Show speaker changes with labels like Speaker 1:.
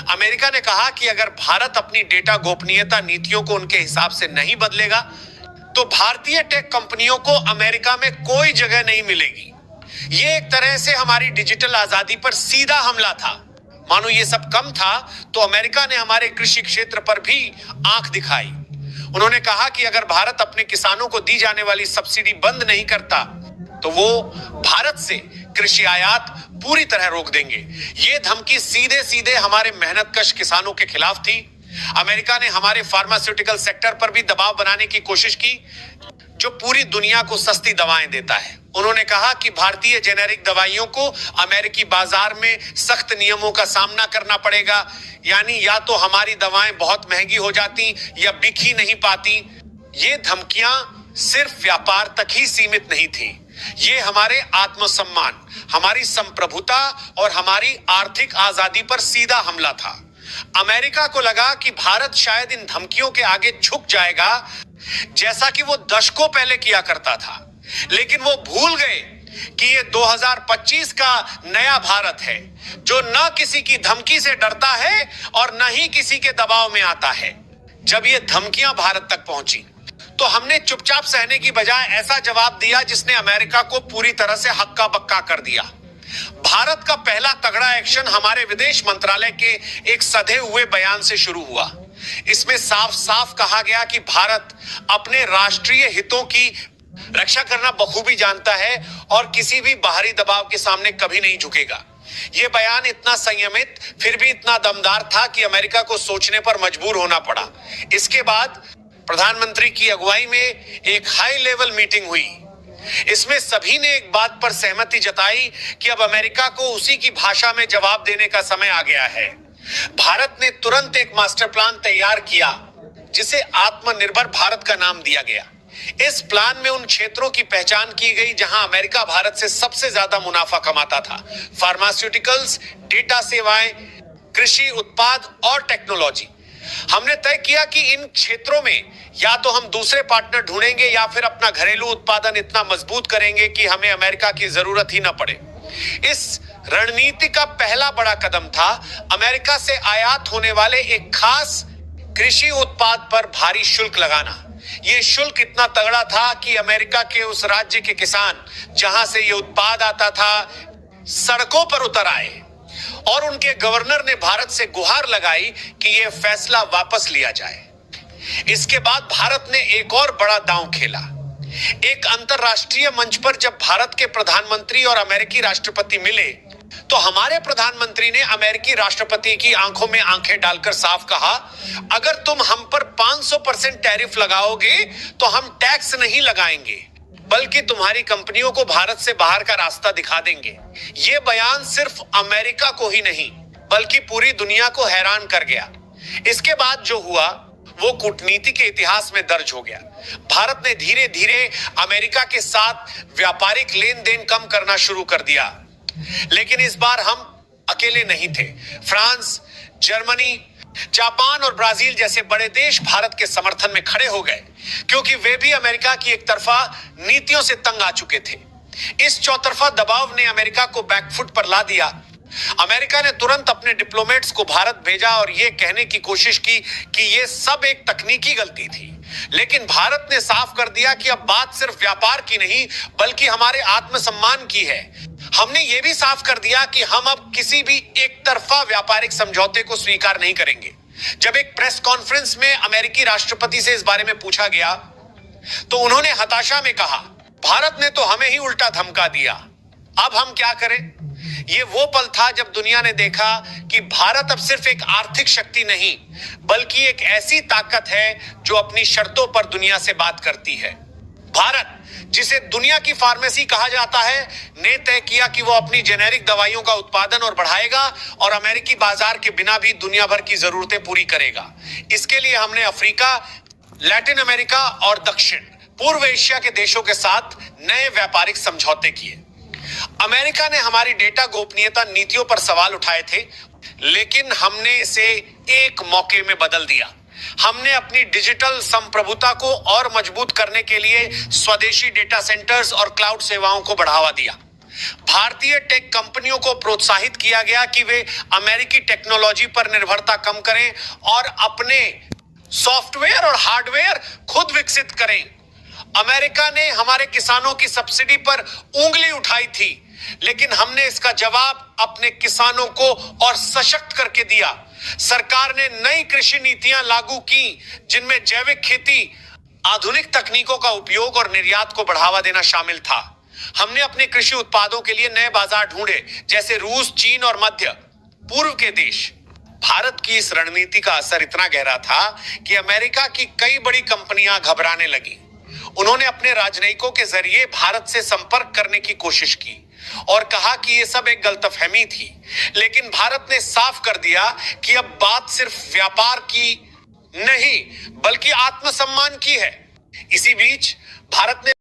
Speaker 1: America ने कहा कि अगर भारत अपनी डेटा गोपनीयता नीतियों को उनके हिसाब से नहीं बदलेगा तो भारतीय टेक कंपनियों को अमेरिका में कोई जगह नहीं मिलेगी। ये एक तरह से हमारी डिजिटल आजादी पर सीधा हमला था। मानो ये सब कम था तो अमेरिका ने हमारे कृषि क्षेत्र पर भी आंख दिखाई। उन्होंने कहा कि अगर भारत अपने किसानों को दी जाने वाली सब्सिडी बंद नहीं करता तो वो भारत से कृषि आयात पूरी तरह रोक देंगे। ये धमकी सीधे सीधे हमारे मेहनतकश किसानों के खिलाफ थी। अमेरिका ने हमारे फार्मास्यूटिकल सेक्टर पर भी दबाव बनाने की कोशिश की, जो पूरी दुनिया को सस्ती दवाएं देता है। उन्होंने कहा कि भारतीय जेनेरिक दवाइयों को अमेरिकी बाजार में सख्त नियमों का सामना करना पड़ेगा, यानी या तो हमारी दवाएं बहुत महंगी हो जाती या बिक ही नहीं पाती। ये धमकियां सिर्फ व्यापार तक ही सीमित नहीं थी, ये हमारे आत्मसम्मान, हमारी संप्रभुता और हमारी आर्थिक आजादी पर सीधा हमला था। अमेरिका को लगा कि भारत शायद इन धमकियों के आगे झुक जाएगा, जैसा कि वो दशकों पहले किया करता था। लेकिन वो भूल गए कि ये 2025 का नया भारत है, जो न किसी की धमकी से डरता है और न ही किसी के दबाव में आता है। जब ये धमकियां भारत तक पहुंची तो हमने चुपचाप सहने की बजाय ऐसा जवाब दिया जिसने अमेरिका को पूरी तरह से हक्का बक्का कर दिया। भारत का पहला तगड़ा एक्शन हमारे विदेश मंत्रालय के एक सधे हुए बयान से शुरू हुआ। इसमें साफ साफ कहा गया कि भारत अपने राष्ट्रीय हितों की रक्षा करना बखूबी जानता है और किसी भी बाहरी दबाव के सामने कभी नहीं झुकेगा। यह बयान इतना संयमित फिर भी इतना दमदार था कि अमेरिका को सोचने पर मजबूर होना पड़ा। इसके बाद प्रधानमंत्री की अगुवाई में एक हाई लेवल मीटिंग हुई। इसमें सभी ने एक बात पर सहमति जताई कि अब अमेरिका को उसी की भाषा में जवाब देने का समय आ गया है। भारत ने तुरंत एक मास्टर प्लान तैयार किया जिसे आत्मनिर्भर भारत का नाम दिया गया। इस प्लान में उन क्षेत्रों की पहचान की गई जहां अमेरिका भारत से सबसे ज्यादा मुनाफा कमाता था: फार्मास्यूटिकल्स, डेटा सेवाएं, कृषि उत्पाद और टेक्नोलॉजी। हमने तय किया कि इन क्षेत्रों में या तो हम दूसरे पार्टनर ढूंढेंगे या फिर अपना घरेलू उत्पादन इतना मजबूत करेंगे कि हमें अमेरिका की जरूरत ही न पड़े। इस रणनीति का पहला बड़ा कदम था अमेरिका से आयात होने वाले एक खास कृषि उत्पाद पर भारी शुल्क लगाना। यह शुल्क इतना तगड़ा था कि अमेरिका के उस राज्य के किसान जहां से यह उत्पाद आता था सड़कों पर उतर आए और उनके गवर्नर ने भारत से गुहार लगाई कि यह फैसला वापस लिया जाए। इसके बाद भारत ने एक और बड़ा दांव खेला। एक अंतरराष्ट्रीय मंच पर जब भारत के प्रधानमंत्री और अमेरिकी राष्ट्रपति मिले तो हमारे प्रधानमंत्री ने अमेरिकी राष्ट्रपति की आंखों में आंखें डालकर साफ कहा, अगर तुम हम पर 500% टैरिफ लगाओगे तो हम टैक्स नहीं लगाएंगे, बल्कि तुम्हारी कंपनियों को भारत से बाहर का रास्ता दिखा देंगे। यह बयान सिर्फ अमेरिका को ही नहीं बल्कि पूरी दुनिया को हैरान कर गया। इसके बाद जो हुआ वो कूटनीति के इतिहास में दर्ज हो गया। भारत ने धीरे धीरे अमेरिका के साथ व्यापारिक लेन देन कम करना शुरू कर दिया। लेकिन इस बार हम अकेले नहीं थे। फ्रांस, जर्मनी, जापान और ब्राजील जैसे बड़े देश भारत के समर्थन में खड़े हो गए, क्योंकि वे भी अमेरिका की एक तरफा नीतियों से तंग आ चुके थे। इस चौतरफा दबाव ने अमेरिका को बैकफुट पर ला दिया। अमेरिका ने तुरंत अपने डिप्लोमेट्स को भारत भेजा और यह कहने की कोशिश की कि यह सब एक तकनीकी गलती थी। लेकिन भारत ने साफ कर दिया कि अब बात सिर्फ व्यापार की नहीं बल्कि हमारे आत्मसम्मान की है। हमने यह भी साफ कर दिया कि हम अब किसी भी एक तरफा व्यापारिक समझौते को स्वीकार नहीं करेंगे। जब एक प्रेस कॉन्फ्रेंस में अमेरिकी राष्ट्रपति से इस बारे में पूछा गया तो उन्होंने हताशा में कहा, भारत ने तो हमें ही उल्टा धमका दिया, अब हम क्या करें। यह वो पल था जब दुनिया ने देखा कि भारत अब सिर्फ एक आर्थिक शक्ति नहीं बल्कि एक ऐसी ताकत है जो अपनी शर्तों पर दुनिया से बात करती है। भारत, जिसे दुनिया की फार्मेसी कहा जाता है, ने तय किया कि वो अपनी जेनेरिक दवाइयों का उत्पादन और बढ़ाएगा और अमेरिकी बाजार के बिना भी दुनिया भर की जरूरतें पूरी करेगा। इसके लिए हमने अफ्रीका, लैटिन अमेरिका और दक्षिण पूर्व एशिया के देशों के साथ नए व्यापारिक समझौते किए। अमेरिका ने हमारी डेटा गोपनीयता नीतियों पर सवाल उठाए थे, लेकिन हमने इसे एक मौके में बदल दिया। हमने अपनी डिजिटल संप्रभुता को और मजबूत करने के लिए स्वदेशी डेटा सेंटर्स और क्लाउड सेवाओं को बढ़ावा दिया। भारतीय टेक कंपनियों को प्रोत्साहित किया गया कि वे अमेरिकी टेक्नोलॉजी पर निर्भरता कम करें और अपने सॉफ्टवेयर और हार्डवेयर खुद विकसित करें। अमेरिका ने हमारे किसानों की सब्सिडी पर उंगली उठाई थी, लेकिन हमने इसका जवाब अपने किसानों को और सशक्त करके दिया। सरकार ने नई कृषि नीतियां लागू की, जिनमें जैविक खेती, आधुनिक तकनीकों का उपयोग और निर्यात को बढ़ावा देना शामिल था। हमने अपने कृषि उत्पादों के लिए नए बाजार ढूंढे, जैसे रूस, चीन और मध्य पूर्व के देश। भारत की इस रणनीति का असर इतना गहरा था कि अमेरिका की कई बड़ी कंपनियां घबराने लगी। उन्होंने अपने राजनयिकों के जरिए भारत से संपर्क करने की कोशिश की और कहा कि यह सब एक गलतफहमी थी। लेकिन भारत ने साफ कर दिया कि अब बात सिर्फ व्यापार की नहीं, बल्कि आत्मसम्मान की है। इसी बीच भारत ने